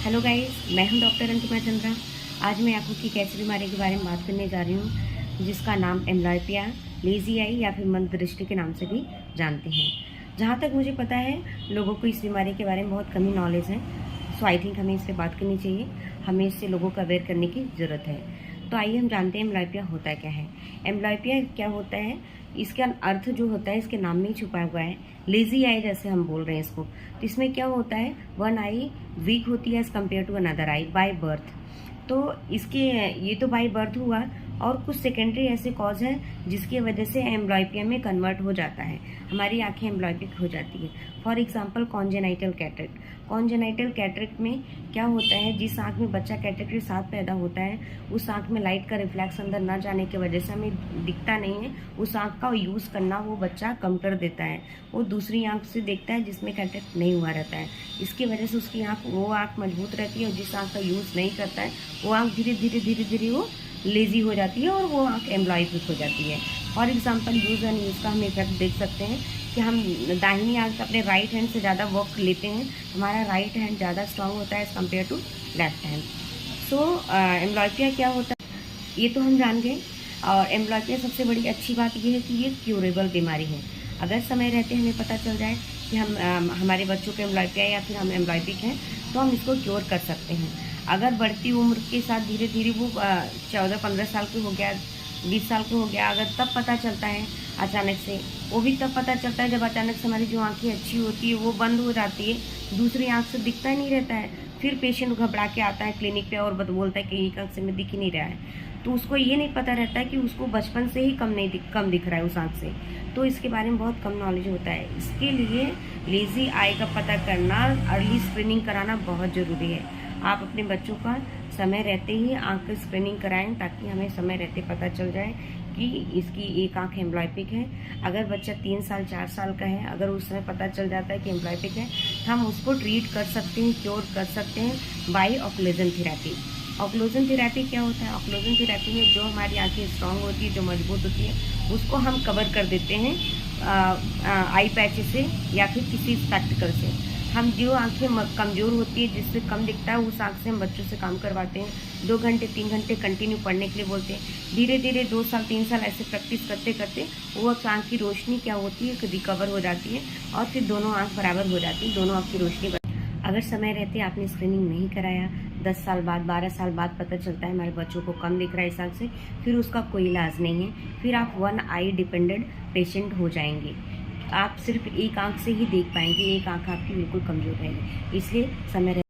Hello guys, मैं हूं doctor Ankita Chandra. आज मैं आंखों की एक ऐसी बीमारी के बारे में बात करने जा रही हूं जिसका नाम एम्ब्लॉयपिया, लेजी आई या फिर मंद दृष्टि के नाम से भी जानते हैं। जहां तक मुझे पता है, लोगों को इस बीमारी के बारे में बहुत कम ही नॉलेज है। सो आई थिंक हमें इस पर बात करनी चाहिए, हमें इससे लोगों को अवेयर करने की ज़रूरत है। तो आइए हम जानते हैं एम्ब्लॉयपिया होता क्या है। एम्ब्लॉयपिया क्या होता है, इसका अर्थ जो होता है इसके नाम में ही छुपा हुआ है। लेजी आई जैसे हम बोल रहे हैं इसको, तो इसमें क्या होता है, वन आई वीक होती है as compare to another eye by birth. तो इसके ये तो बाय बर्थ हुआ, और कुछ सेकेंडरी ऐसे कॉज हैं जिसकी वजह से एम्ब्लॉयपिया में कन्वर्ट हो जाता है, हमारी आंखें एम्ब्लॉयपिक हो जाती है। For example congenital cataract. Congenital cataract में क्या होता है, जिस आंख में बच्चा कैटरेक्ट के साथ पैदा होता है उस आंख में लाइट का रिफ्लेक्स अंदर न जाने की वजह से हमें दिखता नहीं है। उस आंख का यूज़ करना वो बच्चा कम कर देता है, वो दूसरी आंख से देखता है जिसमें कैटरेक्ट नहीं हुआ रहता है। इसकी वजह से उसकी वो आंख मजबूत रहती है, और जिस आंख का यूज़ नहीं करता है वो आंख धीरे धीरे वो लेजी हो जाती है और वो आंख एम्ब्लॉयपिक हो जाती है। For example use and use का हम इफेक्ट देख सकते हैं कि हम दाहिनी आंख अपने राइट हैंड से ज़्यादा वर्क लेते हैं, हमारा राइट हैंड ज़्यादा स्ट्रांग होता है as compare to left hand. So amblyopia क्या होता है ये तो हम जान गए। और एम्ब्लॉयपिया सबसे बड़ी अच्छी बात ये है कि ये क्यूरेबल बीमारी है। अगर समय रहते हमें पता चल जाए कि हम हमारे बच्चों को एम्ब्लॉयपिया या फिर हम एम्ब्लॉयपिक हैं, तो हम इसको क्योर कर सकते हैं। अगर बढ़ती उम्र के साथ धीरे धीरे वो 14-15 साल के हो गया, 20 साल के हो गया, अगर तब पता चलता है अचानक से, वो भी तब पता चलता है जब अचानक से हमारी जो आंखें अच्छी होती है वो बंद हो जाती है, दूसरी आंख से दिखता ही नहीं रहता है। फिर पेशेंट घबरा के आता है क्लिनिक पे और बोलता है कि एक आंख से में दिख ही नहीं रहा है। तो उसको ये नहीं पता रहता है कि उसको बचपन से ही कम दिख रहा है उस आंख से। तो इसके बारे में बहुत कम नॉलेज होता है। इसके लिए लेजी आई का पता करना, अर्ली स्क्रीनिंग कराना बहुत ज़रूरी है। आप अपने बच्चों का समय रहते ही आंख की स्क्रीनिंग कराएं, ताकि हमें समय रहते पता चल जाए कि इसकी एक आंख एम्ब्लॉयपिक है। अगर बच्चा 3 साल 4 साल का है, अगर उस समय पता चल जाता है कि एम्ब्लॉयपिक है, तो हम उसको ट्रीट कर सकते हैं, क्योर कर सकते हैं by occlusion therapy. Occlusion therapy क्या होता है, ऑक्लूजन थेरेपी में जो हमारी आंखें स्ट्रांग होती है, जो मजबूत होती है, उसको हम कवर कर देते हैं आई पैच से या फिर किसी स्पेक्टिकल से। हम जो आंखें कमज़ोर होती है, जिससे कम दिखता है, उस आंख से हम बच्चों से काम करवाते हैं। 2 घंटे 3 घंटे कंटिन्यू पढ़ने के लिए बोलते हैं। धीरे धीरे 2 साल 3 साल ऐसे प्रैक्टिस करते करते वो आंख की रोशनी क्या होती है, रिकवर हो जाती है, और फिर दोनों आंख बराबर हो जाती है, दोनों आंख की रोशनी। अगर समय रहते आपने स्क्रीनिंग नहीं कराया, 10 साल बाद 12 साल बाद पता चलता है हमारे बच्चों को कम दिख रहा है इस आंख से, फिर उसका कोई इलाज नहीं है। फिर आप 1 आई डिपेंडेंट पेशेंट हो जाएंगे। आप सिर्फ एक आंख से ही देख पाएंगे, एक आंख आपकी बिल्कुल कमज़ोर रहेगी। इसलिए समय